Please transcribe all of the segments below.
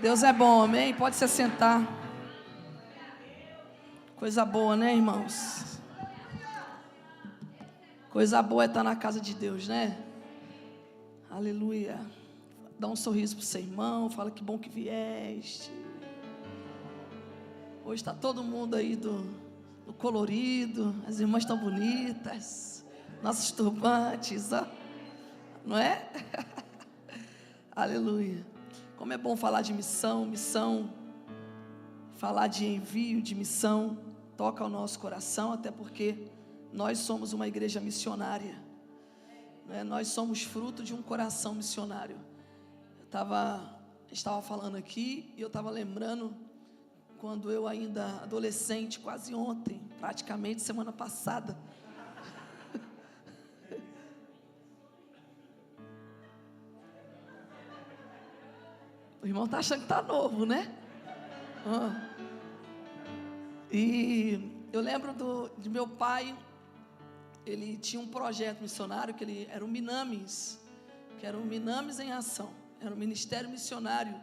Deus é bom, amém? Pode se assentar. Coisa boa, né, irmãos? Coisa boa é estar na casa de Deus, né? Aleluia. Dá um sorriso pro seu irmão, fala que bom que vieste. Hoje está todo mundo aí do colorido, as irmãs estão bonitas, nossos turbantes, ó. Não é? Aleluia. Como é bom falar de missão, falar de envio, de missão, toca ao nosso coração, até porque nós somos uma igreja missionária, né? Nós somos fruto de um coração missionário. Estava falando aqui e eu estava lembrando quando eu ainda adolescente, quase ontem, praticamente semana passada. O irmão está achando que está novo, né? E eu lembro de meu pai. Ele tinha um projeto missionário que ele era o Minamis, que era o Minamis em Ação. Era um ministério missionário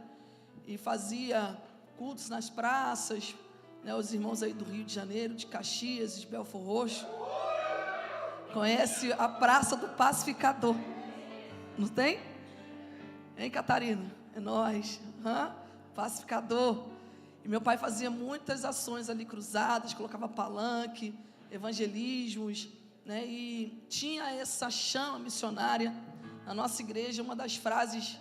e fazia cultos nas praças, né? Os irmãos aí do Rio de Janeiro, de Caxias, de Belfor Roxo, conhece a Praça do Pacificador, não tem? Hein, Catarina? É nós, Pacificador. E meu pai fazia muitas ações ali cruzadas, colocava palanque, evangelismos, né? E tinha essa chama missionária. Na nossa igreja, uma das frases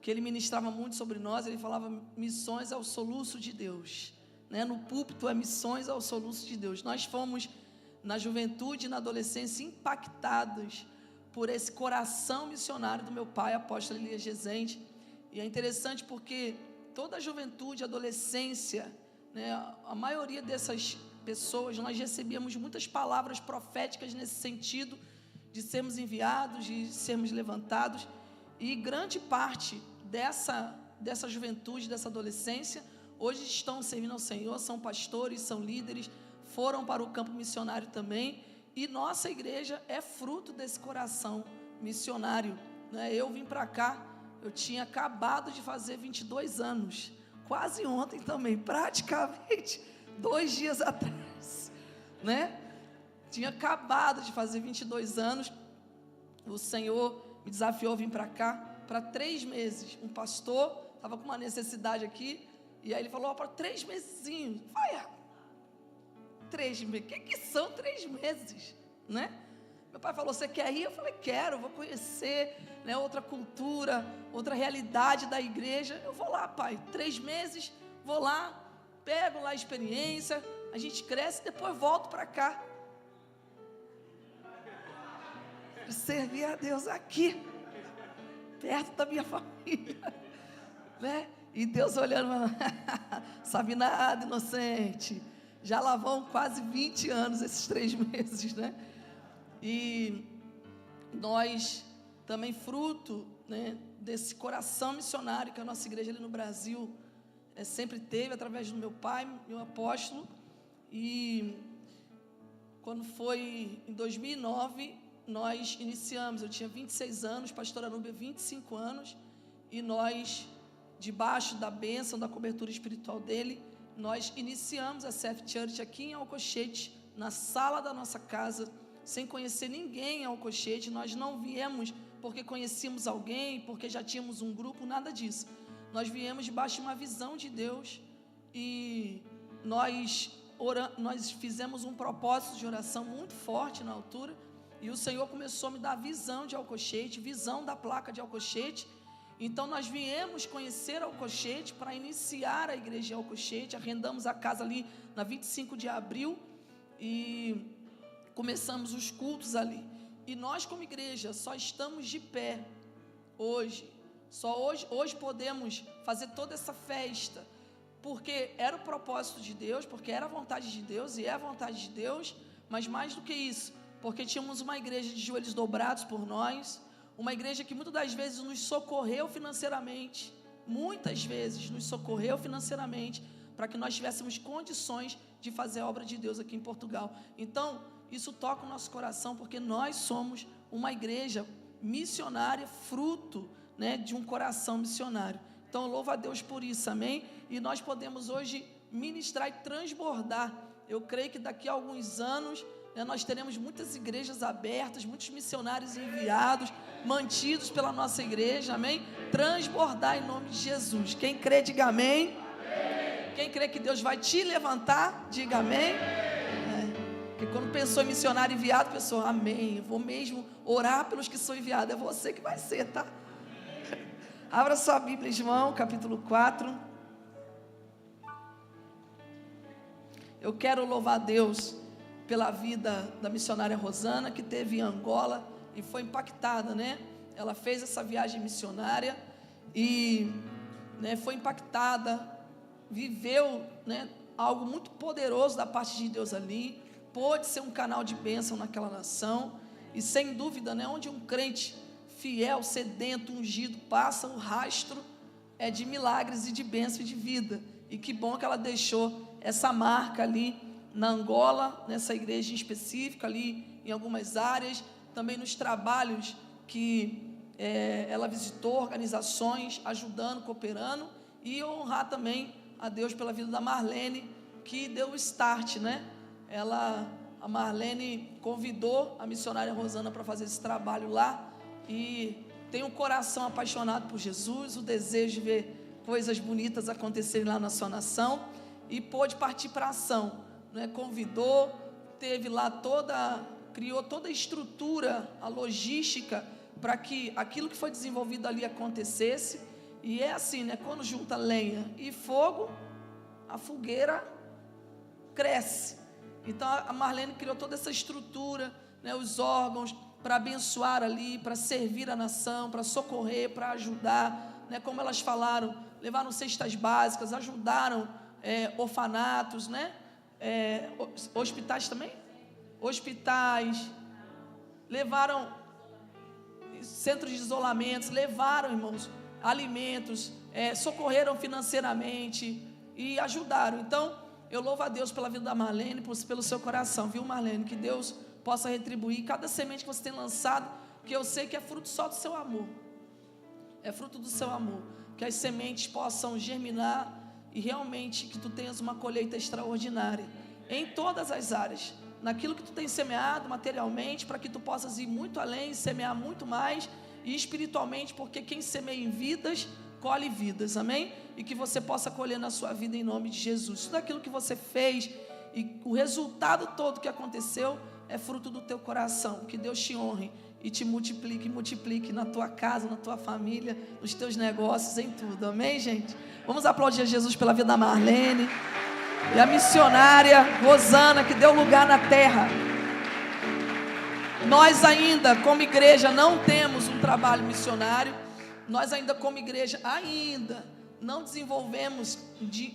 que ele ministrava muito sobre nós, ele falava: missões ao soluço de Deus, né? No púlpito é missões ao soluço de Deus. Nós fomos, na juventude e na adolescência, impactados por esse coração missionário do meu pai, apóstolo Elias Gezende. E é interessante porque toda a juventude, adolescência, né, a maioria dessas pessoas, nós recebíamos muitas palavras proféticas nesse sentido, de sermos enviados, de sermos levantados. E grande parte dessa juventude, dessa adolescência, hoje estão servindo ao Senhor, são pastores, são líderes, foram para o campo missionário também. E nossa igreja é fruto desse coração missionário, né? Eu vim para cá, eu tinha acabado de fazer 22 anos, quase ontem também, praticamente 2 dias atrás, né? Tinha acabado de fazer 22 anos, o Senhor me desafiou a vir para cá, para 3 meses, um pastor estava com uma necessidade aqui, e aí ele falou: para 3 mesezinhos, vai, 3 meses, o que são 3 meses, né? Meu pai falou: você quer ir? Eu falei: quero, vou conhecer, né, outra cultura, outra realidade da igreja. Eu vou lá, pai, 3 meses, vou lá, pego lá a experiência, a gente cresce e depois volto para cá. Servir a Deus aqui, perto da minha família, né? E Deus olhando, sabe nada, inocente. Já lá vão quase 20 anos esses 3 meses, né? E nós também fruto, né, desse coração missionário que a nossa igreja ali no Brasil sempre teve, através do meu pai, meu apóstolo. E quando foi em 2009, nós iniciamos. Eu tinha 26 anos, pastor Anúbia 25 anos, e nós, debaixo da bênção, da cobertura espiritual dele, nós iniciamos a CF Church aqui em Alcochete, na sala da nossa casa, sem conhecer ninguém em Alcochete. Nós não viemos porque conhecíamos alguém, porque já tínhamos um grupo, nada disso. Nós viemos debaixo de uma visão de Deus, e nós fizemos um propósito de oração muito forte na altura, e o Senhor começou a me dar visão de Alcochete, visão da placa de Alcochete. Então nós viemos conhecer Alcochete para iniciar a igreja de Alcochete. Arrendamos a casa ali na 25 de abril e começamos os cultos ali. E nós, como igreja, só estamos de pé hoje. Hoje podemos fazer toda essa festa, porque era o propósito de Deus, porque era a vontade de Deus e é a vontade de Deus. Mas mais do que isso, porque tínhamos uma igreja de joelhos dobrados por nós, uma igreja que muitas das vezes nos socorreu financeiramente, para que nós tivéssemos condições de fazer a obra de Deus aqui em Portugal. Então, isso toca o nosso coração, porque nós somos uma igreja missionária, fruto, né, de um coração missionário. Então, louva a Deus por isso, amém? E nós podemos hoje ministrar e transbordar. Eu creio que daqui a alguns anos, nós teremos muitas igrejas abertas, muitos missionários enviados, mantidos pela nossa igreja, amém? Transbordar em nome de Jesus. Quem crê, diga amém. Quem crê que Deus vai te levantar, diga amém. Porque quando pensou em missionário enviado, pensou, amém, eu vou mesmo orar pelos que são enviados. É você que vai ser, tá? Abra sua Bíblia, João, capítulo 4. Eu quero louvar a Deus pela vida da missionária Rosana, que teve em Angola e foi impactada, né? Ela fez essa viagem missionária e foi impactada, viveu, algo muito poderoso da parte de Deus ali, pôde ser um canal de bênção naquela nação, e sem dúvida, onde um crente fiel, sedento, ungido, passa, o rastro é de milagres e de bênção e de vida. E que bom que ela deixou essa marca ali na Angola, nessa igreja em específico, ali em algumas áreas, também nos trabalhos que ela visitou, organizações, ajudando, cooperando, e honrar também a Deus pela vida da Marlene, que deu o start, a Marlene convidou a missionária Rosana para fazer esse trabalho lá, e tem um coração apaixonado por Jesus, o desejo de ver coisas bonitas acontecerem lá na sua nação, e pôde partir para a ação, convidou, teve lá criou toda a estrutura, a logística, para que aquilo que foi desenvolvido ali acontecesse. E é assim, quando junta lenha e fogo, a fogueira cresce. Então a Marlene criou toda essa estrutura, os órgãos, para abençoar ali, para servir a nação, para socorrer, para ajudar, como elas falaram, levaram cestas básicas, ajudaram orfanatos, hospitais também? Hospitais, levaram centros de isolamento, levaram, irmãos, alimentos, socorreram financeiramente e ajudaram. Então, eu louvo a Deus pela vida da Marlene, pelo seu coração, viu, Marlene? Que Deus possa retribuir cada semente que você tem lançado, que eu sei que é fruto só do seu amor, é fruto do seu amor, que as sementes possam germinar e realmente que tu tenhas uma colheita extraordinária, em todas as áreas, naquilo que tu tem semeado materialmente, para que tu possas ir muito além, semear muito mais, e espiritualmente, porque quem semeia em vidas, colhe vidas, amém? E que você possa colher na sua vida em nome de Jesus, tudo aquilo que você fez, e o resultado todo que aconteceu, é fruto do teu coração. Que Deus te honre e te multiplique na tua casa, na tua família, nos teus negócios, em tudo, amém, gente? Vamos aplaudir a Jesus pela vida da Marlene e a missionária Rosana, que deu lugar na terra. Nós ainda, como igreja, não temos um trabalho missionário, nós ainda como igreja, não desenvolvemos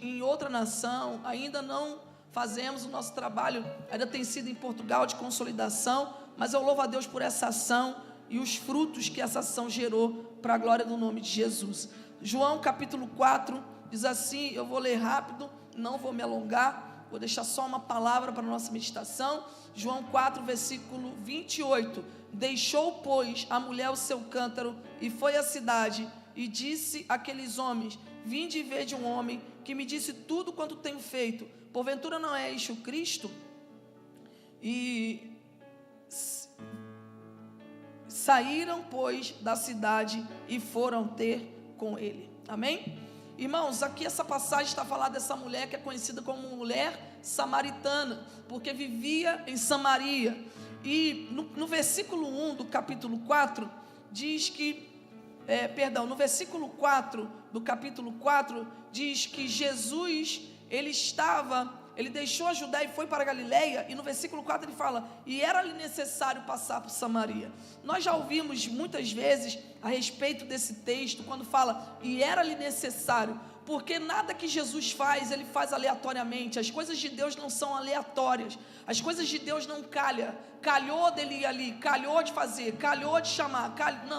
em outra nação, ainda não fazemos o nosso trabalho, ainda tem sido em Portugal de consolidação, mas eu louvo a Deus por essa ação e os frutos que essa ação gerou para a glória do nome de Jesus. João capítulo 4 diz assim, eu vou ler rápido, não vou me alongar, vou deixar só uma palavra para a nossa meditação. João 4 versículo 28, deixou pois a mulher o seu cântaro e foi à cidade e disse àqueles homens, vinde e vede um homem que me disse tudo quanto tenho feito, porventura não é este o Cristo? E saíram, pois, da cidade e foram ter com ele. Amém? Irmãos, aqui essa passagem está falando dessa mulher que é conhecida como mulher samaritana, porque vivia em Samaria. E no versículo 1 do capítulo 4, diz que, no versículo 4 do capítulo 4, diz que Jesus, ele deixou a Judéia e foi para a Galileia, e no versículo 4 ele fala, e era-lhe necessário passar por Samaria. Nós já ouvimos muitas vezes a respeito desse texto, quando fala, e era-lhe necessário, porque nada que Jesus faz, ele faz aleatoriamente. As coisas de Deus não são aleatórias, as coisas de Deus não calhou dele ir ali, calhou de fazer, calhou de chamar,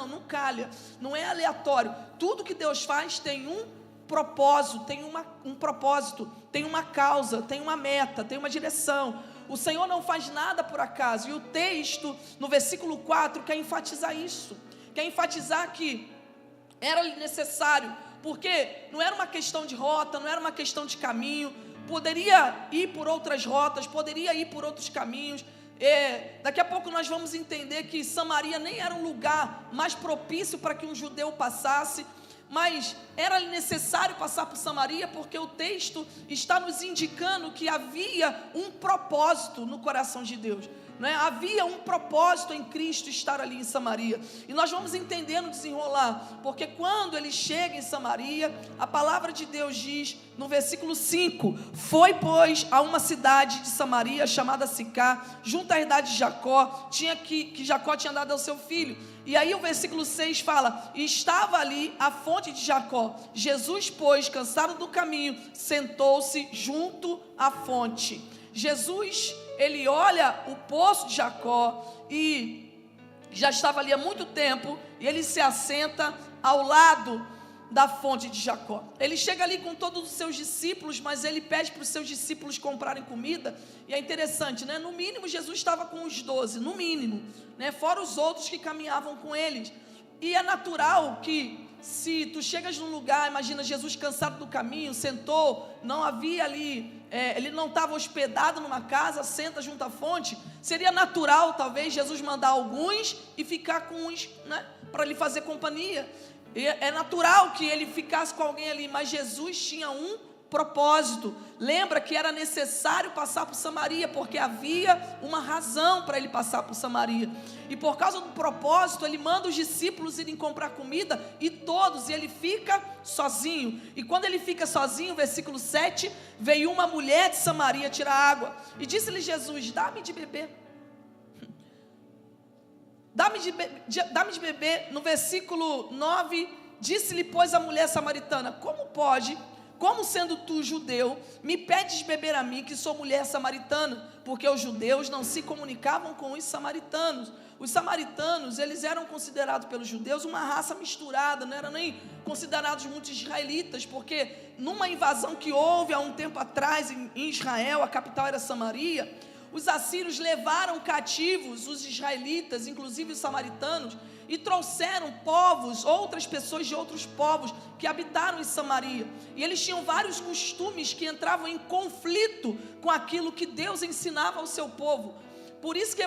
não calha, não é aleatório. Tudo que Deus faz tem um propósito, um propósito, tem uma causa, tem uma meta, tem uma direção. O Senhor não faz nada por acaso, e o texto no versículo 4 quer enfatizar isso, quer enfatizar que era necessário porque não era uma questão de rota, não era uma questão de caminho, poderia ir por outras rotas, poderia ir por outros caminhos. Daqui a pouco nós vamos entender que Samaria nem era um lugar mais propício para que um judeu passasse, mas era necessário passar por Samaria, porque o texto está nos indicando que havia um propósito no coração de Deus, né? Havia um propósito em Cristo estar ali em Samaria, e nós vamos entender no desenrolar, porque quando ele chega em Samaria, a palavra de Deus diz no versículo 5, foi pois a uma cidade de Samaria chamada Sicar, junto à idade de Jacó, que Jacó tinha dado ao seu filho. E aí o versículo 6 fala, e estava ali a fonte de Jacó. Jesus, pois, cansado do caminho, sentou-se junto à fonte. Jesus, ele olha o poço de Jacó, e já estava ali há muito tempo, e ele se assenta ao lado da fonte de Jacó. Ele chega ali com todos os seus discípulos, mas ele pede para os seus discípulos comprarem comida, e é interessante, né? No mínimo Jesus estava com os 12, no mínimo, né? Fora os outros que caminhavam com eles, e é natural que se tu chegas num lugar, imagina Jesus cansado do caminho, sentou, não havia ali, ele não estava hospedado numa casa, senta junto à fonte, seria natural talvez Jesus mandar alguns e ficar com uns, né? Para lhe fazer companhia. É natural que ele ficasse com alguém ali, mas Jesus tinha um propósito. Lembra que era necessário passar por Samaria, porque havia uma razão para ele passar por Samaria, e por causa do propósito, ele manda os discípulos irem comprar comida, e ele fica sozinho, e quando ele fica sozinho, versículo 7, veio uma mulher de Samaria tirar água, e disse-lhe Jesus, dá-me de beber. Dá-me de beber. No versículo 9, disse-lhe, pois, a mulher samaritana, como sendo tu judeu, me pedes beber a mim, que sou mulher samaritana? Porque os judeus não se comunicavam com os samaritanos. Os samaritanos, eles eram considerados pelos judeus uma raça misturada, não eram nem considerados muitos israelitas, porque numa invasão que houve há um tempo atrás em Israel, a capital era Samaria, os assírios levaram cativos os israelitas, inclusive os samaritanos, e trouxeram outras pessoas de outros povos que habitaram em Samaria, e eles tinham vários costumes que entravam em conflito com aquilo que Deus ensinava ao seu povo. Por isso que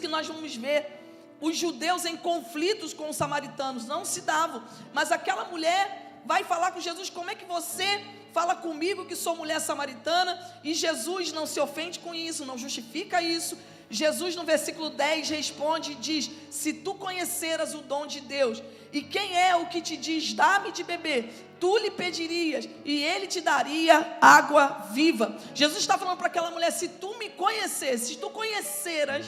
nós vamos ver os judeus em conflitos com os samaritanos, não se davam, mas aquela mulher vai falar com Jesus, como é que você fala comigo que sou mulher samaritana? E Jesus não se ofende com isso, não justifica isso. Jesus no versículo 10 responde e diz, se tu conheceras o dom de Deus, e quem é o que te diz, dá-me de beber, tu lhe pedirias, e ele te daria água viva. Jesus está falando para aquela mulher, se tu me conhecesses, se tu conheceras,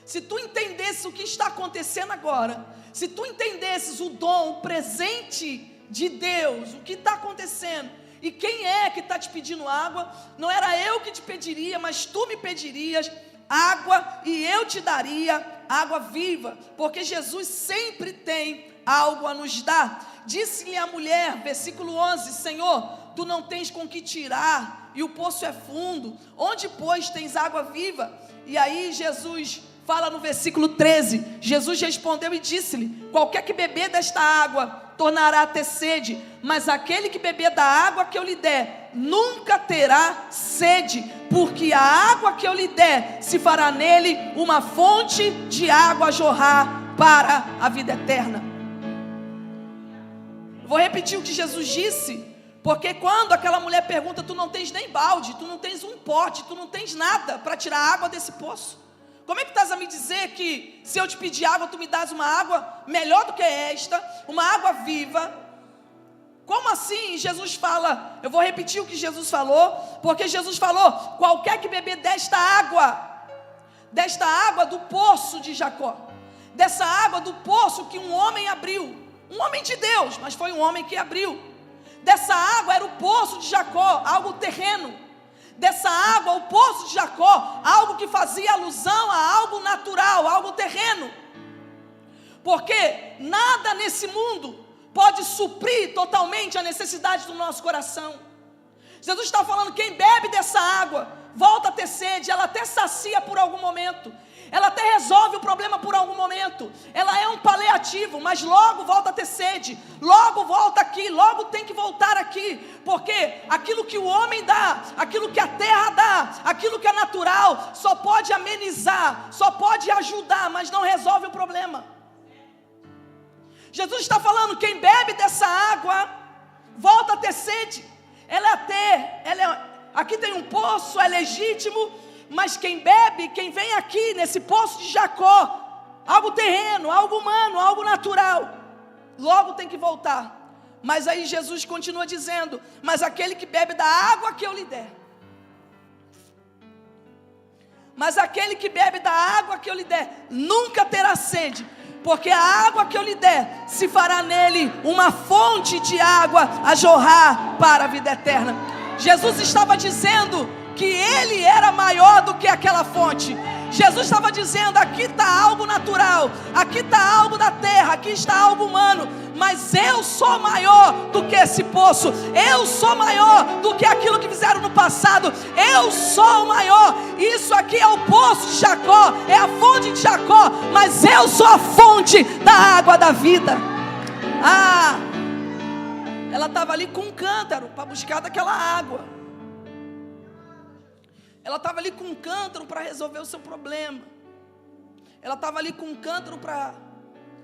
se tu entendesses o que está acontecendo agora, se tu entendesses o dom, o presente de Deus, o que está acontecendo, e quem é que está te pedindo água, não era eu que te pediria, mas tu me pedirias água, e eu te daria água viva, porque Jesus sempre tem algo a nos dar. Disse-lhe a mulher, versículo 11, Senhor, tu não tens com que tirar, e o poço é fundo, onde pois tens água viva? E aí Jesus fala no versículo 13, Jesus respondeu e disse-lhe, qualquer que beber desta água, tornará a ter sede, mas aquele que beber da água que eu lhe der, nunca terá sede, porque a água que eu lhe der, se fará nele uma fonte de água a jorrar para a vida eterna. Vou repetir o que Jesus disse, porque quando aquela mulher pergunta, tu não tens nem balde, tu não tens um pote, tu não tens nada para tirar água desse poço, como é que estás a me dizer que se eu te pedir água, tu me dás uma água melhor do que esta, uma água viva? Como assim? Jesus fala, eu vou repetir o que Jesus falou, porque Jesus falou, qualquer que beber desta água do poço de Jacó, dessa água do poço que um homem abriu, um homem de Deus, mas foi um homem que abriu, dessa água era o poço de Jacó, algo terreno, dessa água, o poço de Jacó, algo que fazia alusão a algo natural, algo terreno, porque nada nesse mundo pode suprir totalmente a necessidade do nosso coração. Jesus está falando, quem bebe dessa água, volta a ter sede, ela até sacia por algum momento, ela até resolve o problema por algum momento, ela é um paliativo, mas logo volta a ter sede, logo volta aqui, logo tem que voltar aqui, porque aquilo que o homem dá, aquilo que a terra dá, aquilo que é natural, só pode amenizar, só pode ajudar, mas não resolve o problema. Jesus está falando, quem bebe dessa água, volta a ter sede, aqui tem um poço, é legítimo, mas quem bebe, quem vem aqui nesse poço de Jacó, algo terreno, algo humano, algo natural, logo tem que voltar. Mas aí Jesus continua dizendo, mas aquele que bebe da água que eu lhe der, mas aquele que bebe da água que eu lhe der, nunca terá sede, porque a água que eu lhe der, se fará nele uma fonte de água a jorrar para a vida eterna. Jesus estava dizendo que ele era maior do que aquela fonte. Jesus estava dizendo, aqui está algo natural, aqui está algo da terra, aqui está algo humano, mas eu sou maior do que esse poço, eu sou maior do que aquilo que fizeram no passado, eu sou o maior. Isso aqui é o poço de Jacó, é a fonte de Jacó, mas eu sou a fonte da água da vida. Ela estava ali com um cântaro para buscar daquela água. Ela estava ali com um cântaro para resolver o seu problema. Ela estava ali com um cântaro para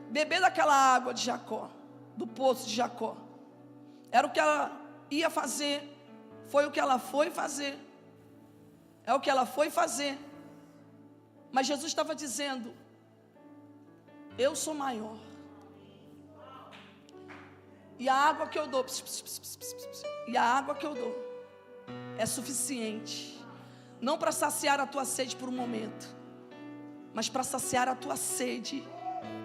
beber daquela água de Jacó, do poço de Jacó. Era o que ela ia fazer, foi o que ela foi fazer, é o que ela foi fazer. Mas Jesus estava dizendo, eu sou maior, e a água que eu dou, e a água que eu dou é suficiente, não para saciar a tua sede por um momento, mas para saciar a tua sede,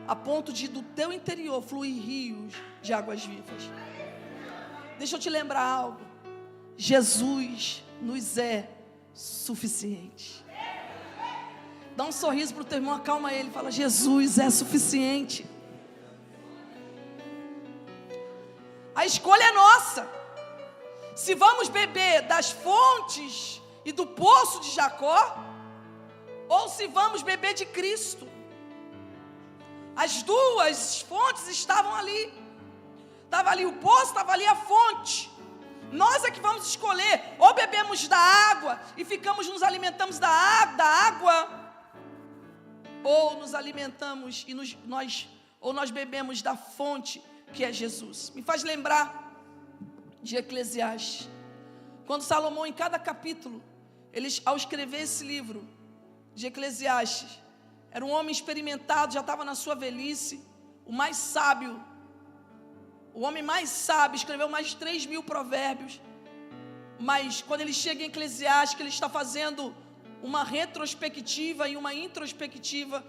a ponto de do teu interior fluir rios de águas vivas. Deixa eu te lembrar algo, Jesus nos é suficiente. Dá um sorriso para o teu irmão, acalma ele, fala, Jesus é suficiente. A escolha é nossa, se vamos beber das fontes e do poço de Jacó, ou se vamos beber de Cristo. As duas fontes estavam ali, estava ali o poço, estava ali a fonte. Nós é que vamos escolher, ou bebemos da água e nos alimentamos da água, ou nos alimentamos e nós bebemos da fonte que é Jesus. Me faz lembrar de Eclesiastes, quando Salomão, em cada capítulo, ao escrever esse livro de Eclesiastes, era um homem experimentado, já estava na sua velhice, o mais sábio, o homem mais sábio, escreveu mais de 3.000 provérbios, mas quando ele chega em Eclesiastes, ele está fazendo uma retrospectiva e uma introspectiva,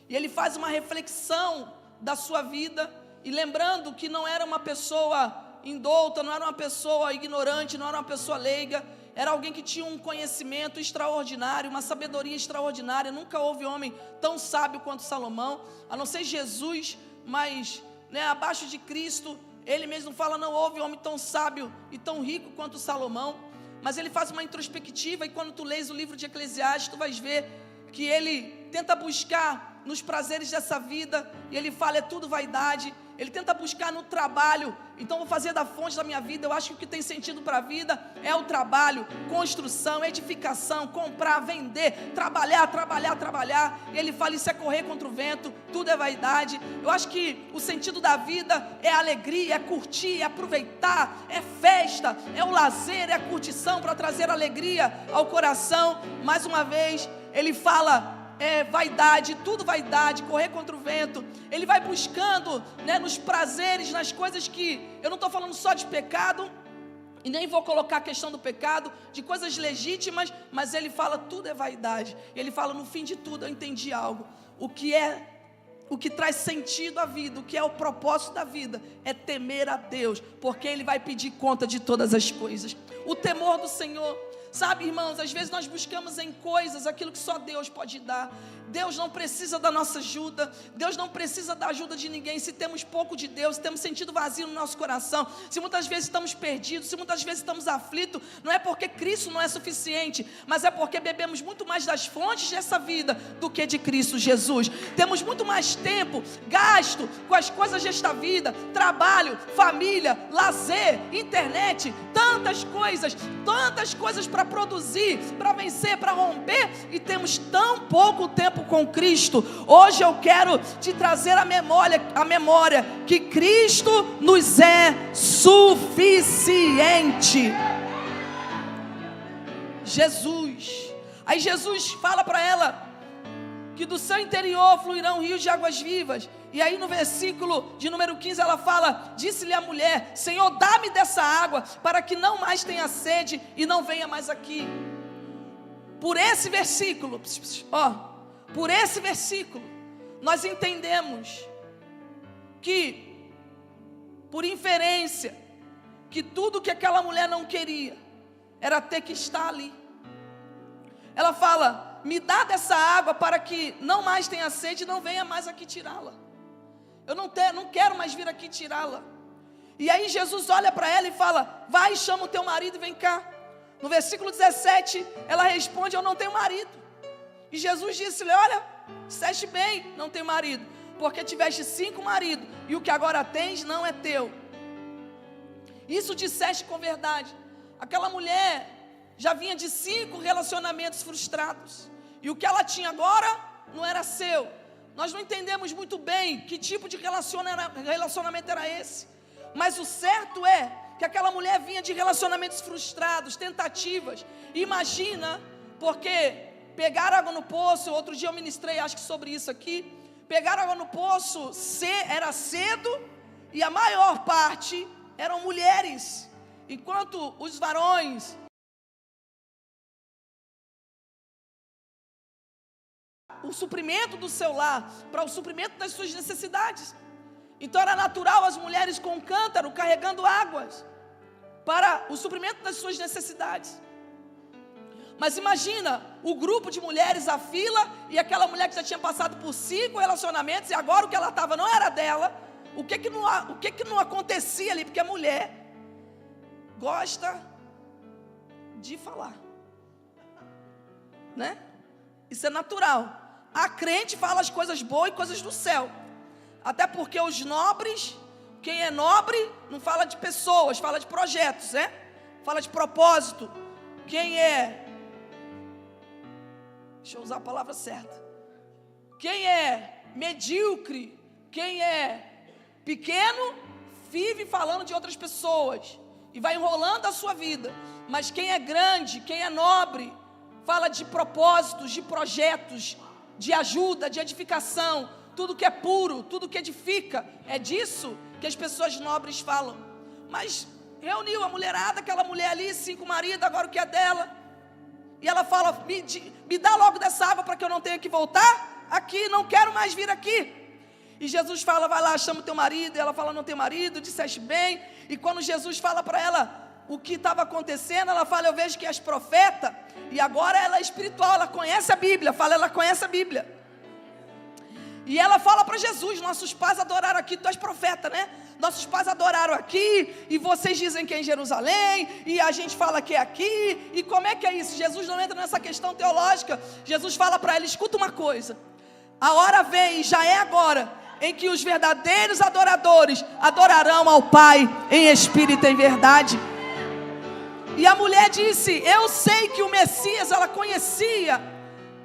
e ele faz uma reflexão da sua vida, e lembrando que não era uma pessoa indouta, não era uma pessoa ignorante, não era uma pessoa leiga, era alguém que tinha um conhecimento extraordinário, uma sabedoria extraordinária. Nunca houve homem tão sábio quanto Salomão, a não ser Jesus, mas abaixo de Cristo, ele mesmo fala, não houve homem tão sábio e tão rico quanto Salomão. Mas ele faz uma introspectiva, e quando tu lês o livro de Eclesiastes, tu vais ver que ele tenta buscar nos prazeres dessa vida, e ele fala, é tudo vaidade. Ele tenta buscar no trabalho, então vou fazer da fonte da minha vida. Eu acho que o que tem sentido para a vida é o trabalho, construção, edificação, comprar, vender, trabalhar. E ele fala, isso é correr contra o vento, tudo é vaidade. Eu acho que o sentido da vida é alegria, é curtir, é aproveitar, é festa, é o lazer, é a curtição para trazer alegria ao coração. Mais uma vez, ele fala, vaidade, tudo vaidade, correr contra o vento. Ele vai buscando, nos prazeres, nas coisas que, eu não estou falando só de pecado, e nem vou colocar a questão do pecado, de coisas legítimas, mas ele fala, tudo é vaidade. Ele fala, no fim de tudo eu entendi algo, o que traz sentido à vida, o que é o propósito da vida, é temer a Deus, porque Ele vai pedir conta de todas as coisas. O temor do Senhor. Sabe, irmãos, às vezes nós buscamos em coisas aquilo que só Deus pode dar. Deus não precisa da nossa ajuda, Deus não precisa da ajuda de ninguém. Se temos pouco de Deus, se temos sentido vazio no nosso coração, se muitas vezes estamos perdidos, se muitas vezes estamos aflitos, não é porque Cristo não é suficiente, mas é porque bebemos muito mais das fontes dessa vida do que de Cristo Jesus. Temos muito mais tempo gasto com as coisas desta vida, trabalho, família, lazer, internet, tantas coisas para produzir, para vencer, para romper, e temos tão pouco tempo com Cristo. Hoje eu quero te trazer a memória que Cristo nos é suficiente. Aí Jesus fala para ela que do seu interior fluirão rios de águas vivas. E aí no versículo de número 15 ela fala: disse-lhe a mulher: Senhor, dá-me dessa água, para que não mais tenha sede e não venha mais aqui. Por esse versículo, nós entendemos que, por inferência, que tudo que aquela mulher não queria era ter que estar ali. Ela fala: me dá dessa água para que não mais tenha sede e não venha mais aqui tirá-la. Eu não quero mais vir aqui tirá-la. E aí Jesus olha para ela e fala: vai, chama o teu marido e vem cá. No versículo 17, ela responde: eu não tenho marido. E Jesus disse-lhe: olha, disseste bem, não tenho marido, porque tiveste 5 maridos, e o que agora tens não é teu. Isso disseste com verdade. Aquela mulher já vinha de 5 relacionamentos frustrados, e o que ela tinha agora não era seu. Nós não entendemos muito bem que tipo de relacionamento era esse, mas o certo é que aquela mulher vinha de relacionamentos frustrados, tentativas. Imagina, porque pegar água no poço, outro dia eu ministrei, acho que sobre isso aqui, pegar água no poço era cedo, e a maior parte eram mulheres, enquanto os varões o suprimento do seu lar, para o suprimento das suas necessidades. Então era natural as mulheres com um cântaro carregando águas para o suprimento das suas necessidades. Mas imagina o grupo de mulheres, a fila, e aquela mulher que já tinha passado por 5 relacionamentos, e agora o que ela estava não era dela. O que não acontecia ali? Porque a mulher gosta de falar, né? Isso é natural. A crente fala as coisas boas e coisas do céu. Até porque os nobres, quem é nobre não fala de pessoas, fala de projetos, né? Fala de propósito. Quem é, deixa eu usar a palavra certa, quem é medíocre, quem é pequeno, vive falando de outras pessoas e vai enrolando a sua vida. Mas quem é grande, quem é nobre, fala de propósitos, de projetos, de ajuda, de edificação, tudo que é puro, tudo que edifica. É disso que as pessoas nobres falam. Mas reuniu a mulherada, aquela mulher ali, 5 maridos, agora o que é dela? E ela fala: me dá logo dessa água para que eu não tenha que voltar aqui, não quero mais vir aqui. E Jesus fala: vai lá, chama o teu marido. E ela fala: não tenho marido, disseste bem. E quando Jesus fala para ela o que estava acontecendo, ela fala: eu vejo que és profeta. E agora ela é espiritual, ela conhece a Bíblia. Ela conhece a Bíblia. E ela fala para Jesus: nossos pais adoraram aqui, tu és profeta, né? Nossos pais adoraram aqui, e vocês dizem que é em Jerusalém, e a gente fala que é aqui. E como é que é isso? Jesus não entra nessa questão teológica. Jesus fala para ela: escuta uma coisa, a hora vem, e já é agora, em que os verdadeiros adoradores adorarão ao Pai em espírito e em verdade. E a mulher disse: eu sei que o Messias, ela conhecia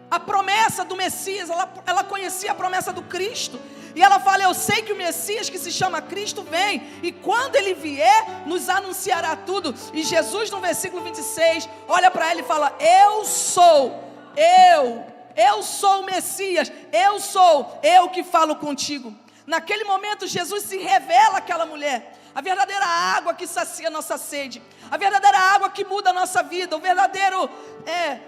a promessa do Messias, ela conhecia a promessa do Cristo. E ela fala: eu sei que o Messias, que se chama Cristo, vem, e quando ele vier, nos anunciará tudo. E Jesus, no versículo 26, olha para ela e fala: eu sou o Messias, eu que falo contigo. Naquele momento Jesus se revela àquela mulher, a verdadeira água que sacia a nossa sede, a verdadeira água que muda a nossa vida, o verdadeiro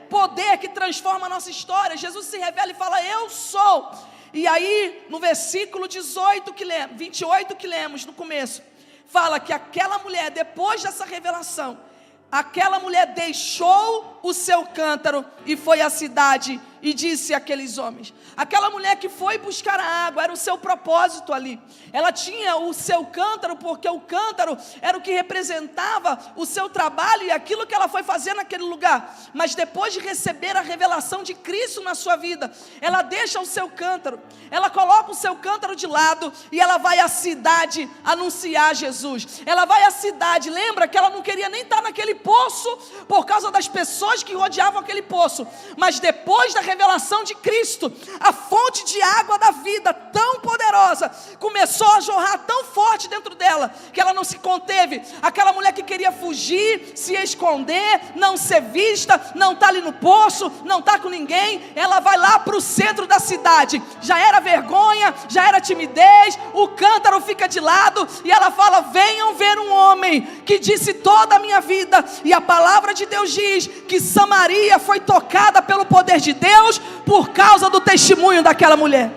poder que transforma a nossa história. Jesus se revela e fala: eu sou. E aí no versículo 28 que lemos no começo, fala que aquela mulher, depois dessa revelação, aquela mulher deixou o seu cântaro e foi à cidade e disse àqueles homens. Aquela mulher que foi buscar a água, era o seu propósito ali. Ela tinha o seu cântaro, porque o cântaro era o que representava o seu trabalho e aquilo que ela foi fazer naquele lugar. Mas depois de receber a revelação de Cristo na sua vida, ela deixa o seu cântaro, ela coloca o seu cântaro de lado e ela vai à cidade anunciar Jesus. Ela vai à cidade, lembra que ela não queria nem estar naquele poço por causa das pessoas que rodeavam aquele poço, mas depois da revelação de Cristo, a fonte de água da vida tão poderosa começou a jorrar tão forte dentro dela, que ela não se conteve. Aquela mulher que queria fugir, se esconder, não ser vista, não está ali no poço, não está com ninguém, ela vai lá para o centro da cidade. Já era vergonha, já era timidez, o cântaro fica de lado e ela fala: venham ver um homem que disse toda a minha vida. E a palavra de Deus diz que Samaria foi tocada pelo poder de Deus por causa do testemunho daquela mulher.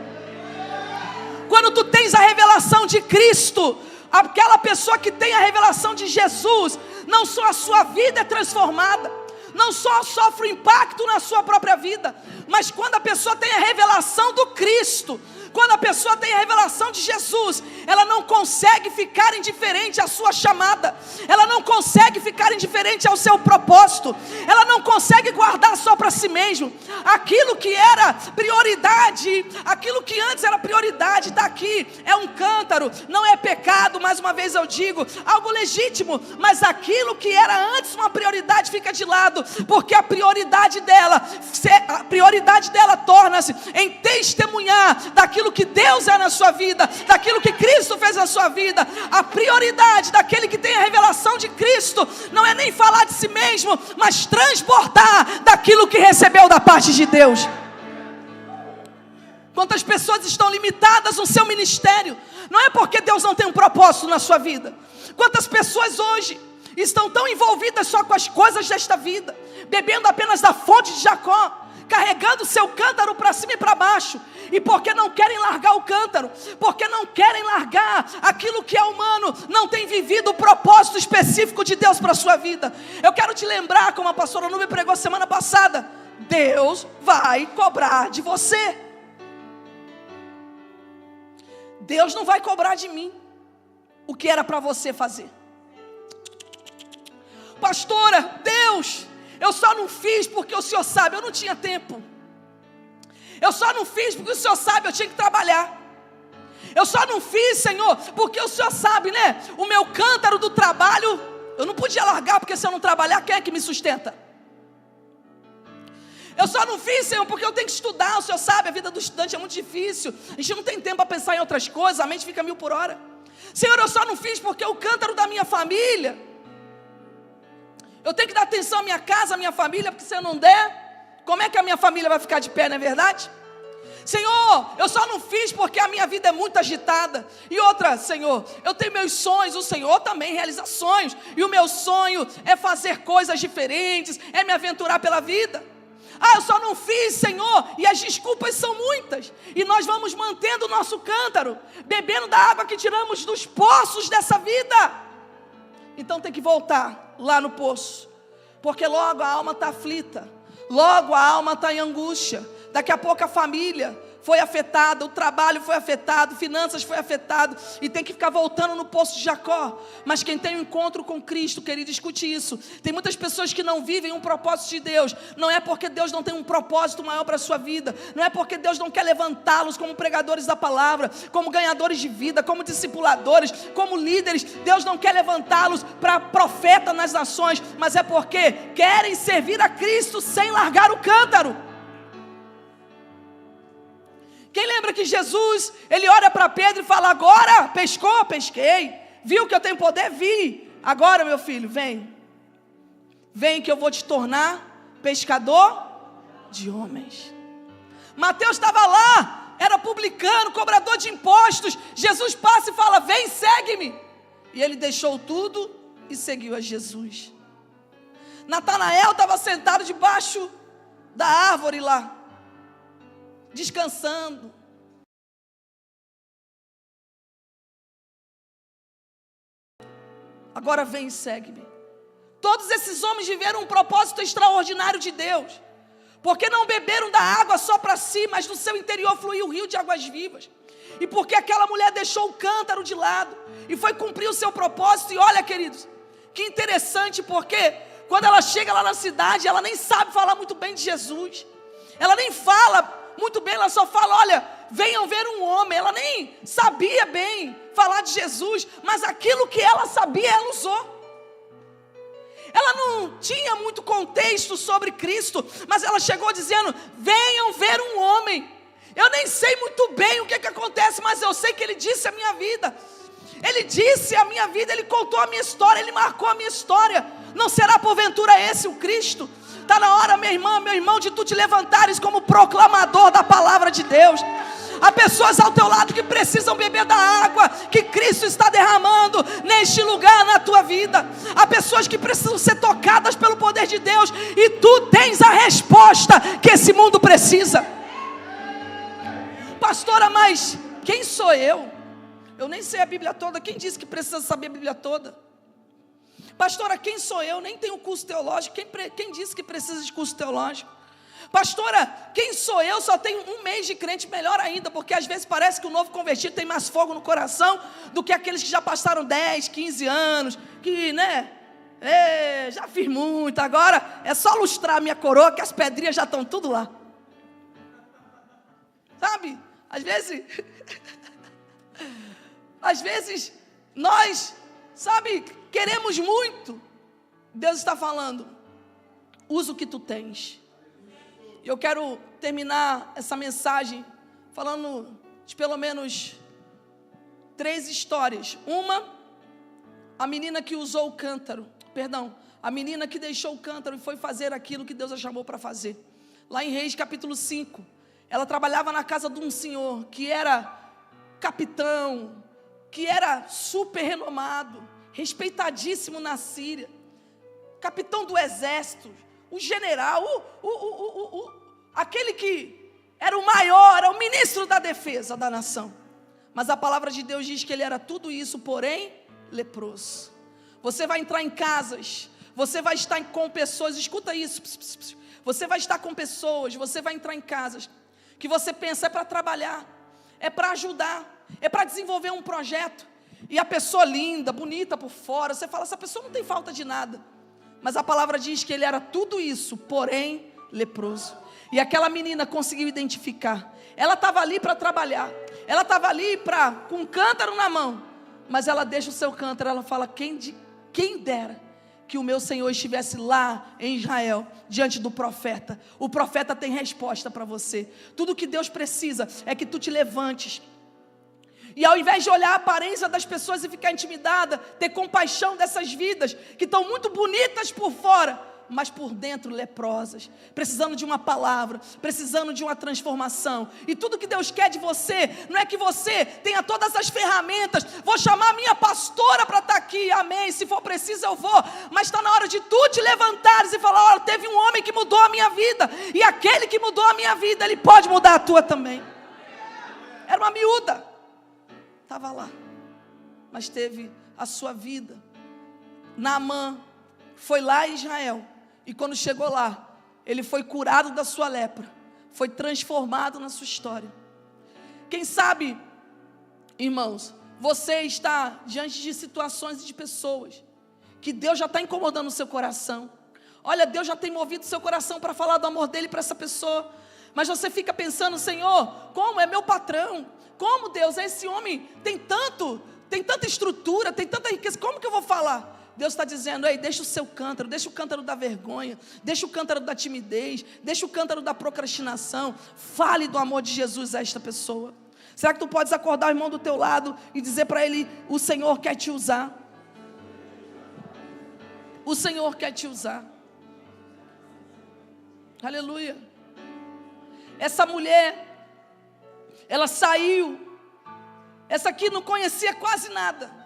Quando tu tens a revelação de Cristo, aquela pessoa que tem a revelação de Jesus, não só a sua vida é transformada, não só sofre o impacto na sua própria vida, mas quando a pessoa tem a revelação do Cristo, quando a pessoa tem a revelação de Jesus, ela não consegue ficar indiferente à sua chamada, ela não consegue ficar indiferente ao seu propósito, ela não consegue guardar só para si mesmo. Aquilo que era prioridade, aquilo que antes era prioridade, está aqui, é um cântaro, não é pecado, mais uma vez eu digo, algo legítimo, mas aquilo que era antes uma prioridade fica de lado, porque a prioridade dela torna-se em testemunhar daquilo que Deus é na sua vida, daquilo que Cristo fez na sua vida. A prioridade daquele que tem a revelação de Cristo não é nem falar de si mesmo, mas transbordar daquilo que recebeu da parte de Deus. Quantas pessoas estão limitadas no seu ministério? Não é porque Deus não tem um propósito na sua vida. Quantas pessoas hoje estão tão envolvidas só com as coisas desta vida, bebendo apenas da fonte de Jacó, carregando seu cântaro para cima e para baixo, e porque não querem largar o cântaro, porque não querem largar aquilo que é humano, não tem vivido o propósito específico de Deus para a sua vida. Eu quero te lembrar, como a pastora Nube pregou semana passada, Deus vai cobrar de você. Deus não vai cobrar de mim o que era para você fazer. Pastora, Deus, eu só não fiz porque o Senhor sabe, eu não tinha tempo. Eu só não fiz porque o Senhor sabe, eu tinha que trabalhar. Eu só não fiz, Senhor, porque o Senhor sabe, né? O meu cântaro do trabalho, eu não podia largar, porque se eu não trabalhar, quem é que me sustenta? Eu só não fiz, Senhor, porque eu tenho que estudar. O Senhor sabe, a vida do estudante é muito difícil. A gente não tem tempo para pensar em outras coisas, a mente fica 1000 por hora. Senhor, eu só não fiz porque o cântaro da minha família, eu tenho que dar atenção à minha casa, à minha família, porque se eu não der, como é que a minha família vai ficar de pé, não é verdade? Senhor, eu só não fiz porque a minha vida é muito agitada. E outra, Senhor, eu tenho meus sonhos, o Senhor também realiza sonhos. E o meu sonho é fazer coisas diferentes, é me aventurar pela vida. Ah, eu só não fiz, Senhor, e as desculpas são muitas. E nós vamos mantendo o nosso cântaro, bebendo da água que tiramos dos poços dessa vida. Então tem que voltar lá no poço, porque logo a alma está aflita, logo a alma está em angústia. Daqui a pouco a família foi afetada, o trabalho foi afetado, finanças foi afetado, e tem que ficar voltando no poço de Jacó. Mas quem tem um encontro com Cristo, querido, escute isso. Tem muitas pessoas que não vivem um propósito de Deus. Não é porque Deus não tem um propósito maior para a sua vida, não é porque Deus não quer levantá-los como pregadores da palavra, como ganhadores de vida, como discipuladores, como líderes. Deus não quer levantá-los para profeta nas nações, mas é porque querem servir a Cristo sem largar o cântaro. Quem lembra que Jesus, ele olha para Pedro e fala: agora, pescou? Pesquei. Viu que eu tenho poder? Vi. Agora, meu filho, vem. Vem que eu vou te tornar pescador de homens. Mateus estava lá, era publicano, cobrador de impostos. Jesus passa e fala: vem, segue-me. E ele deixou tudo e seguiu a Jesus. Natanael estava sentado debaixo da árvore lá, descansando. Agora vem e segue-me. Todos esses homens viveram um propósito extraordinário de Deus, porque não beberam da água só para si, mas no seu interior fluía um rio de águas vivas. E porque aquela mulher deixou o cântaro de lado e foi cumprir o seu propósito. E olha, queridos, que interessante, porque quando ela chega lá na cidade, ela nem sabe falar muito bem de Jesus. Ela nem fala muito bem, ela só fala, olha, venham ver um homem. Ela nem sabia bem falar de Jesus, mas aquilo que ela sabia, ela usou. Ela não tinha muito contexto sobre Cristo, mas ela chegou dizendo, venham ver um homem. Eu nem sei muito bem o que acontece, mas eu sei que Ele disse a minha vida. Ele disse a minha vida, Ele contou a minha história, Ele marcou a minha história. Não será porventura esse o Cristo? Está na hora, minha irmã, meu irmão, de tu te levantares como proclamador da palavra de Deus. Há pessoas ao teu lado que precisam beber da água que Cristo está derramando neste lugar na tua vida. Há pessoas que precisam ser tocadas pelo poder de Deus, e tu tens a resposta que esse mundo precisa. Pastora, mas quem sou eu? Eu nem sei a Bíblia toda. Quem disse que precisa saber a Bíblia toda? Pastora, quem sou eu? Nem tenho curso teológico. Quem disse que precisa de curso teológico? Pastora, quem sou eu? Só tenho um mês de crente. Melhor ainda, porque às vezes parece que o novo convertido tem mais fogo no coração do que aqueles que já passaram 10, 15 anos, que, já fiz muito, agora é só lustrar a minha coroa que as pedrinhas já estão tudo lá. Sabe, às vezes nós, queremos muito. Deus está falando, usa o que tu tens. Eu quero terminar essa mensagem falando de pelo menos 3 histórias. Uma, a menina que usou o cântaro, a menina que deixou o cântaro e foi fazer aquilo que Deus a chamou para fazer. Lá em Reis capítulo 5, ela trabalhava na casa de um senhor que era capitão, que era super renomado, respeitadíssimo na Síria, capitão do exército, o general, aquele que era o maior, era o ministro da defesa da nação. Mas a palavra de Deus diz que ele era tudo isso, porém leproso. Você vai entrar em casas, você vai estar com pessoas, escuta isso, você vai estar com pessoas, você vai entrar em casas que você pensa é para trabalhar, é para ajudar, é para desenvolver um projeto, e a pessoa linda, bonita por fora, você fala, essa pessoa não tem falta de nada, mas a palavra diz que ele era tudo isso, porém leproso. E aquela menina conseguiu identificar, ela estava ali para trabalhar, ela estava ali com um cântaro na mão, mas ela deixa o seu cântaro, ela fala, quem dera que o meu Senhor estivesse lá em Israel, diante do profeta. O profeta tem resposta para você. Tudo que Deus precisa é que tu te levantes, e ao invés de olhar a aparência das pessoas e ficar intimidada, ter compaixão dessas vidas, que estão muito bonitas por fora, mas por dentro leprosas, precisando de uma palavra, precisando de uma transformação. E tudo que Deus quer de você, não é que você tenha todas as ferramentas, vou chamar a minha pastora para estar aqui, amém, se for preciso eu vou, mas está na hora de tu te levantares e falar, olha, teve um homem que mudou a minha vida, e aquele que mudou a minha vida, ele pode mudar a tua também. Era uma miúda, estava lá, mas teve a sua vida. Naamã foi lá em Israel, e quando chegou lá, ele foi curado da sua lepra, foi transformado na sua história. Quem sabe, irmãos, você está diante de situações e de pessoas que Deus já está incomodando o seu coração. Olha, Deus já tem movido o seu coração para falar do amor dele para essa pessoa, mas você fica pensando, Senhor, como é meu patrão? Como, Deus, esse homem tem tanta estrutura, tem tanta riqueza, como que eu vou falar? Deus está dizendo, ei, deixa o seu cântaro, deixa o cântaro da vergonha, deixa o cântaro da timidez, deixa o cântaro da procrastinação, fale do amor de Jesus a esta pessoa. Será que tu podes acordar o irmão do teu lado e dizer para ele, o Senhor quer te usar? O Senhor quer te usar. Aleluia. Essa mulher, ela saiu, essa aqui não conhecia quase nada,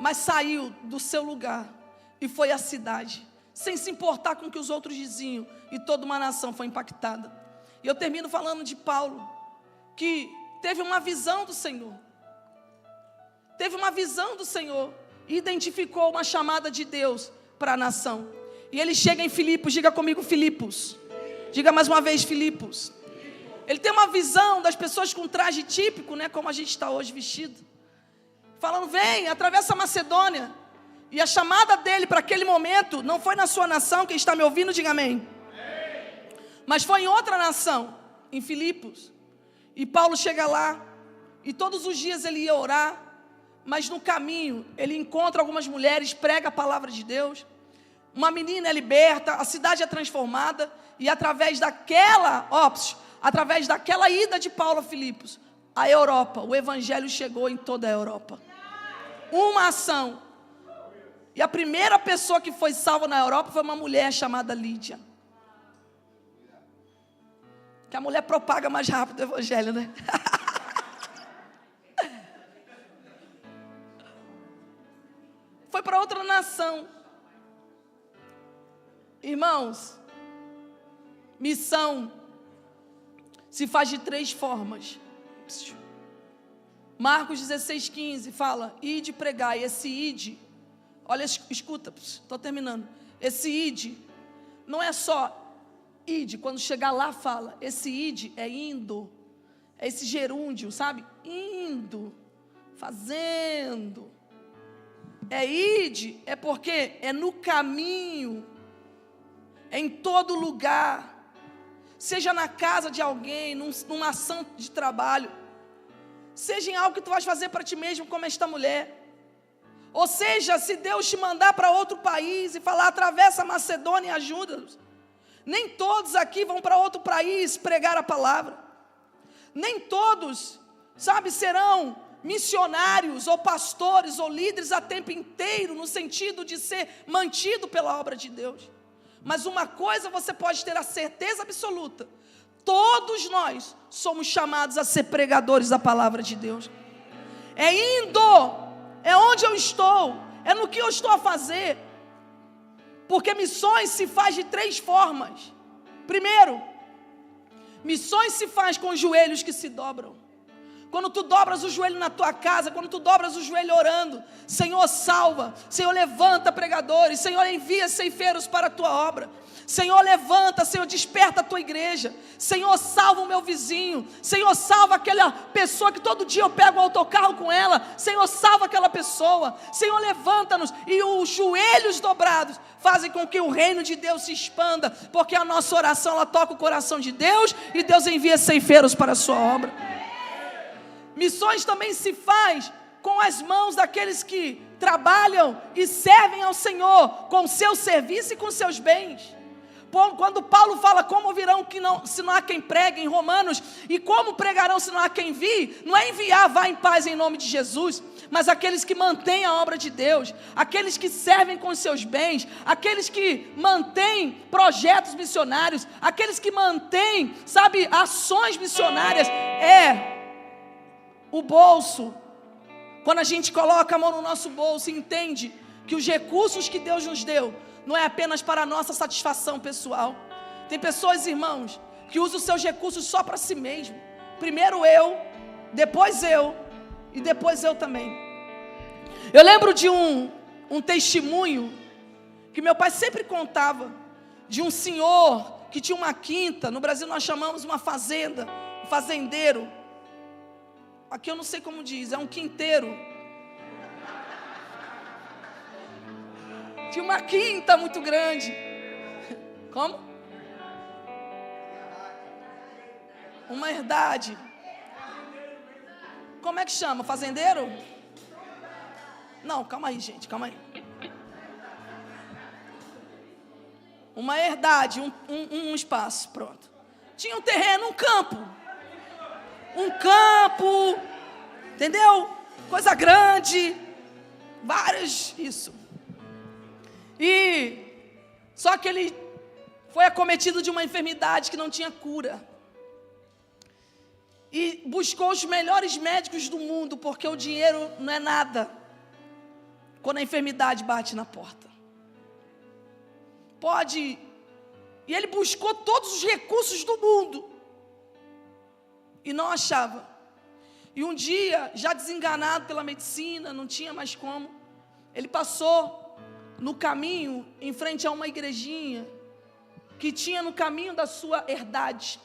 mas saiu do seu lugar e foi à cidade, sem se importar com o que os outros diziam, e toda uma nação foi impactada. E eu termino falando de Paulo, que teve uma visão do Senhor, e identificou uma chamada de Deus para a nação. E ele chega em Filipos, diga comigo Filipos. Diga mais uma vez Filipos. Ele tem uma visão das pessoas com traje típico, né, como a gente está hoje vestido. Falando, vem, atravessa a Macedônia. E a chamada dele para aquele momento não foi na sua nação, quem está me ouvindo, diga amém. Mas foi em outra nação, em Filipos. E Paulo chega lá, e todos os dias ele ia orar, mas no caminho ele encontra algumas mulheres, prega a palavra de Deus. Uma menina é liberta, a cidade é transformada, e através daquela ida de Paulo a Filipos, a Europa, o evangelho chegou em toda a Europa. Uma ação. E a primeira pessoa que foi salva na Europa foi uma mulher chamada Lídia. Que a mulher propaga mais rápido o evangelho, né? Foi para outra nação. Irmãos, missão se faz de 3 formas. Marcos 16:15 fala, ide pregai. Esse ide, olha, escuta, estou terminando. Esse ide não é só ide, quando chegar lá fala. Esse ide é indo, é esse gerúndio, sabe? Indo, fazendo. É ide, é porque é no caminho, é em todo lugar. Seja na casa de alguém, numa ação de trabalho, seja em algo que tu vais fazer para ti mesmo, como esta mulher. Ou seja, se Deus te mandar para outro país e falar, atravessa a Macedônia e ajuda-nos. Nem todos aqui vão para outro país pregar a palavra. Nem todos, sabe, serão missionários, ou pastores, ou líderes a tempo inteiro, no sentido de ser mantido pela obra de Deus. Mas uma coisa você pode ter a certeza absoluta: todos nós somos chamados a ser pregadores da palavra de Deus. É indo, é onde eu estou, é no que eu estou a fazer. Porque missões se faz de 3 formas. Primeiro, missões se faz com os joelhos que se dobram. Quando tu dobras o joelho na tua casa, quando tu dobras o joelho orando, Senhor, salva, Senhor, levanta pregadores, Senhor, envia ceifeiros para a tua obra. Senhor, levanta, Senhor, desperta a tua igreja. Senhor, salva o meu vizinho. Senhor, salva aquela pessoa que todo dia eu pego o autocarro com ela. Senhor, salva aquela pessoa. Senhor, levanta-nos. E os joelhos dobrados fazem com que o reino de Deus se expanda, porque a nossa oração, ela toca o coração de Deus, e Deus envia ceifeiros para a sua obra. Missões também se faz com as mãos daqueles que trabalham e servem ao Senhor, com seu serviço e com seus bens. Quando Paulo fala, como virão se não há quem pregue, em Romanos, e como pregarão se não há quem envie, não é enviar, vá em paz em nome de Jesus, mas aqueles que mantêm a obra de Deus, aqueles que servem com seus bens, aqueles que mantêm projetos missionários, aqueles que mantêm, sabe, ações missionárias. É o bolso. Quando a gente coloca a mão no nosso bolso e entende que os recursos que Deus nos deu não é apenas para a nossa satisfação pessoal. Tem pessoas, irmãos, que usam os seus recursos só para si mesmo. Primeiro eu, depois eu, e depois eu também. Eu lembro de um testemunho que meu pai sempre contava, de um senhor que tinha uma quinta. No Brasil nós chamamos uma fazenda, um fazendeiro. Aqui eu não sei como diz, é um quinteiro. Tinha uma quinta muito grande. Como? Uma herdade. Como é que chama? Fazendeiro? Não, calma aí, gente, calma aí. Uma herdade, um espaço, pronto. Tinha um terreno, um campo, entendeu? Coisa grande, vários, isso. E só que ele foi acometido de uma enfermidade que não tinha cura. E buscou os melhores médicos do mundo, porque o dinheiro não é nada quando a enfermidade bate na porta. E ele buscou todos os recursos do mundo e não achava. E um dia, já desenganado pela medicina, não tinha mais como, ele passou no caminho, em frente a uma igrejinha, que tinha no caminho da sua herdade.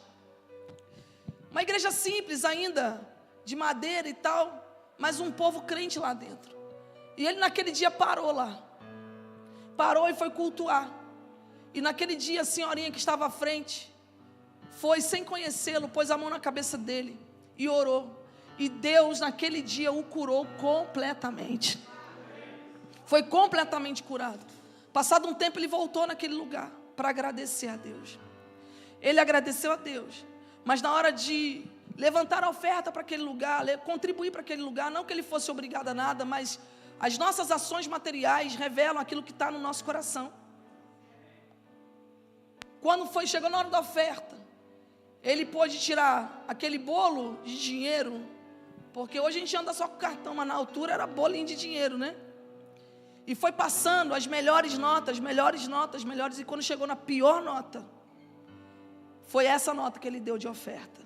Uma igreja simples ainda, de madeira e tal, mas um povo crente lá dentro. E ele naquele dia parou lá. Parou e foi cultuar. E naquele dia a senhorinha que estava à frente, foi sem conhecê-lo, pôs a mão na cabeça dele e orou. E Deus naquele dia o curou completamente. Foi completamente curado. Passado um tempo ele voltou naquele lugar para agradecer a Deus. Ele agradeceu a Deus, mas na hora de levantar a oferta para aquele lugar, contribuir para aquele lugar, não que ele fosse obrigado a nada, mas as nossas ações materiais revelam aquilo que está no nosso coração. Quando chegou na hora da oferta, ele pôde tirar aquele bolo de dinheiro, porque hoje a gente anda só com cartão, mas na altura era bolinho de dinheiro, né? E foi passando as melhores notas, e quando chegou na pior nota, foi essa nota que ele deu de oferta.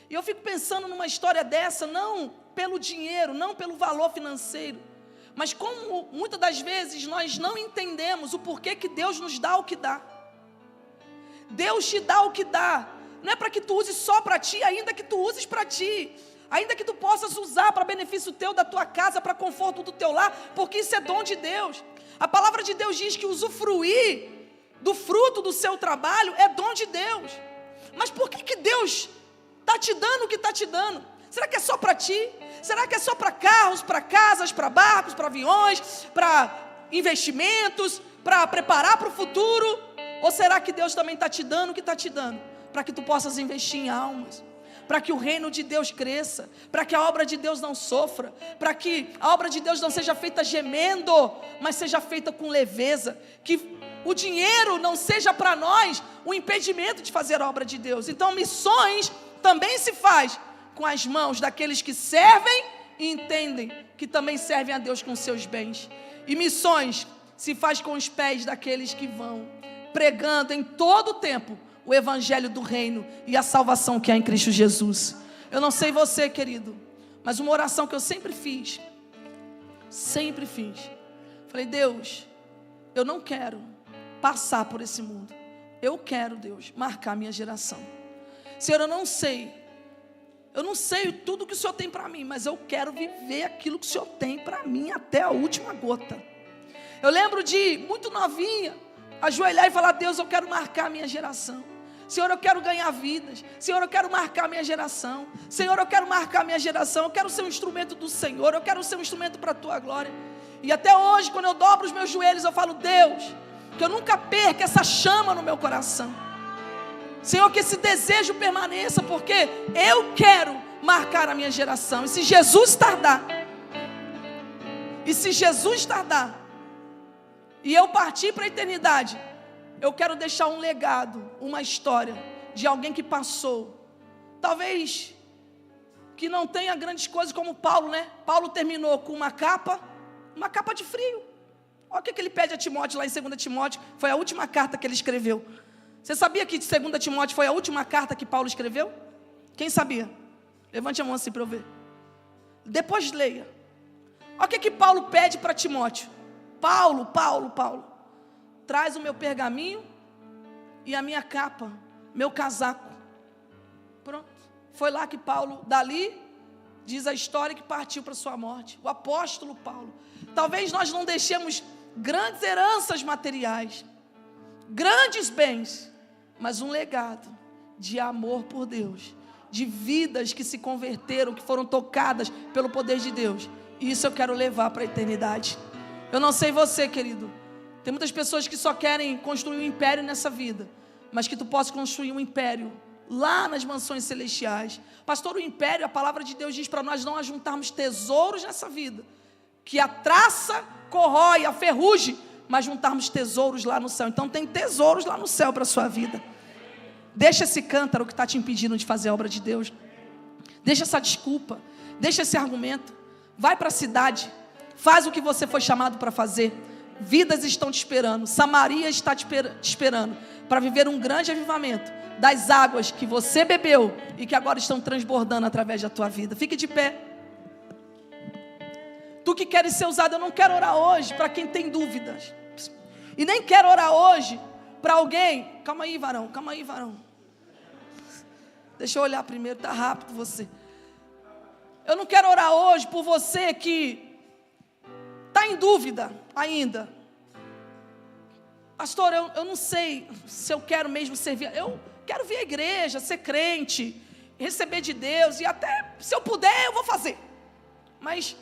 E eu fico pensando numa história dessa, não pelo dinheiro, não pelo valor financeiro, mas como muitas das vezes nós não entendemos o porquê que Deus nos dá o que dá. Deus te dá o que dá, não é para que tu uses só para ti, ainda que tu uses para ti, ainda que tu possas usar para benefício teu, da tua casa, para conforto do teu lar, porque isso é dom de Deus. A palavra de Deus diz que usufruir do fruto do seu trabalho é dom de Deus. Mas por que Deus está te dando o que está te dando? Será que é só para ti? Será que é só para carros, para casas, para barcos, para aviões, para investimentos, para preparar para o futuro? Ou será que Deus também está te dando o que está te dando? Para que tu possas investir em almas, para que o reino de Deus cresça, para que a obra de Deus não sofra, para que a obra de Deus não seja feita gemendo, mas seja feita com leveza, que o dinheiro não seja para nós um impedimento de fazer a obra de Deus. Então missões também se faz com as mãos daqueles que servem e entendem que também servem a Deus com seus bens. E missões se faz com os pés daqueles que vão pregando em todo o tempo o evangelho do reino e a salvação que há em Cristo Jesus. Eu não sei você, querido, mas uma oração que eu sempre fiz, falei: Deus, eu não quero passar por esse mundo, eu quero, Deus, marcar minha geração. Senhor, eu não sei tudo que o Senhor tem para mim, mas eu quero viver aquilo que o Senhor tem para mim até a última gota. Eu lembro de, muito novinha, ajoelhar e falar: Deus, eu quero marcar minha geração. Senhor, eu quero ganhar vidas. Senhor, eu quero marcar minha geração. Senhor, eu quero marcar minha geração. Eu quero ser um instrumento do Senhor. Eu quero ser um instrumento para a Tua glória. E até hoje, quando eu dobro os meus joelhos, eu falo: Deus, que eu nunca perca essa chama no meu coração. Senhor, que esse desejo permaneça, porque eu quero marcar a minha geração. E se Jesus tardar, e eu partir para a eternidade, eu quero deixar um legado, uma história de alguém que passou, talvez que não tenha grandes coisas como Paulo, né? Paulo terminou com uma capa de frio. Olha o que ele pede a Timóteo lá em 2 Timóteo, foi a última carta que ele escreveu. Você sabia que 2 Timóteo foi a última carta que Paulo escreveu? Quem sabia? Levante a mão assim para eu ver. Depois leia. Olha o que Paulo pede para Timóteo. Paulo, traz o meu pergaminho e a minha capa, meu casaco. Pronto. Foi lá que Paulo, dali, diz a história que partiu para sua morte. O apóstolo Paulo. Talvez nós não deixemos grandes heranças materiais, grandes bens, mas um legado de amor por Deus, de vidas que se converteram, que foram tocadas pelo poder de Deus. E isso eu quero levar para a eternidade. Eu não sei você, querido, tem muitas pessoas que só querem construir um império nessa vida, mas que tu possa construir um império lá nas mansões celestiais. Pastor, o império, a palavra de Deus diz para nós não ajuntarmos tesouros nessa vida, que a traça corrói, a ferrugem, mas juntarmos tesouros lá no céu. Então tem tesouros lá no céu para a sua vida. Deixa esse cântaro que está te impedindo de fazer a obra de Deus. Deixa essa desculpa, deixa esse argumento. Vai para a cidade, faz o que você foi chamado para fazer. Vidas estão te esperando, Samaria está te esperando para viver um grande avivamento das águas que você bebeu e que agora estão transbordando através da tua vida. Fique de pé. Tu que queres ser usado, eu não quero orar hoje para quem tem dúvidas. E nem quero orar hoje para alguém. Calma aí, varão. Deixa eu olhar primeiro, tá rápido você. Eu não quero orar hoje por você que está em dúvida ainda. Pastor, eu não sei se eu quero mesmo servir. Eu quero vir à igreja, ser crente, receber de Deus, e até se eu puder eu vou fazer. Mas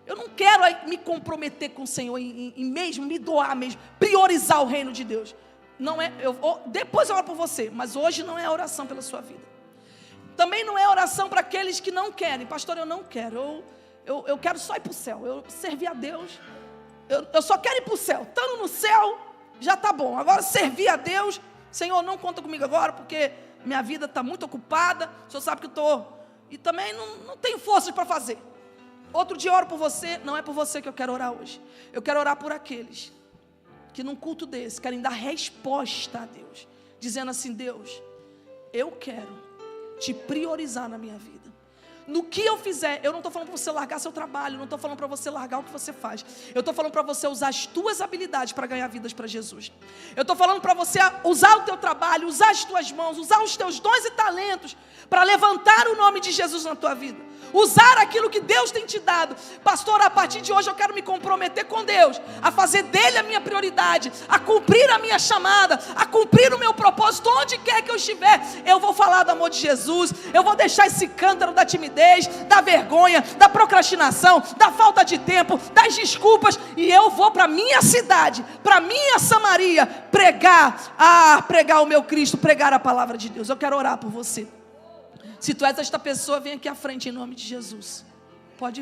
eu não quero me comprometer com o Senhor em mesmo me doar mesmo, priorizar o reino de Deus. Não é, depois eu oro por você, mas hoje não é a oração pela sua vida. Também não é oração para aqueles que não querem. Pastor, eu não quero. Eu quero só ir para o céu. Eu servir a Deus. Eu só quero ir para o céu. Estando no céu, já está bom. Agora servir a Deus, Senhor, não conta comigo agora, porque minha vida está muito ocupada. O Senhor sabe que eu estou. E também não tenho forças para fazer. Outro dia eu oro por você. Não é por você que eu quero orar hoje. Eu quero orar por aqueles que num culto desse querem dar resposta a Deus, dizendo assim: Deus, eu quero te priorizar na minha vida. No que eu fizer, eu não estou falando para você largar seu trabalho, não estou falando para você largar o que você faz. Eu estou falando para você usar as tuas habilidades para ganhar vidas para Jesus. Eu estou falando para você usar o teu trabalho, usar as tuas mãos, usar os teus dons e talentos para levantar o nome de Jesus na tua vida. Usar aquilo que Deus tem te dado. Pastor, a partir de hoje eu quero me comprometer com Deus, a fazer dele a minha prioridade, a cumprir a minha chamada, a cumprir o meu propósito, onde quer que eu estiver. Eu vou falar do amor de Jesus, eu vou deixar esse cântaro da timidez, da vergonha, da procrastinação, da falta de tempo, das desculpas, e eu vou para a minha cidade, para a minha Samaria, pregar o meu Cristo, pregar a palavra de Deus. Eu quero orar por você. Se tu és esta pessoa, vem aqui à frente em nome de Jesus.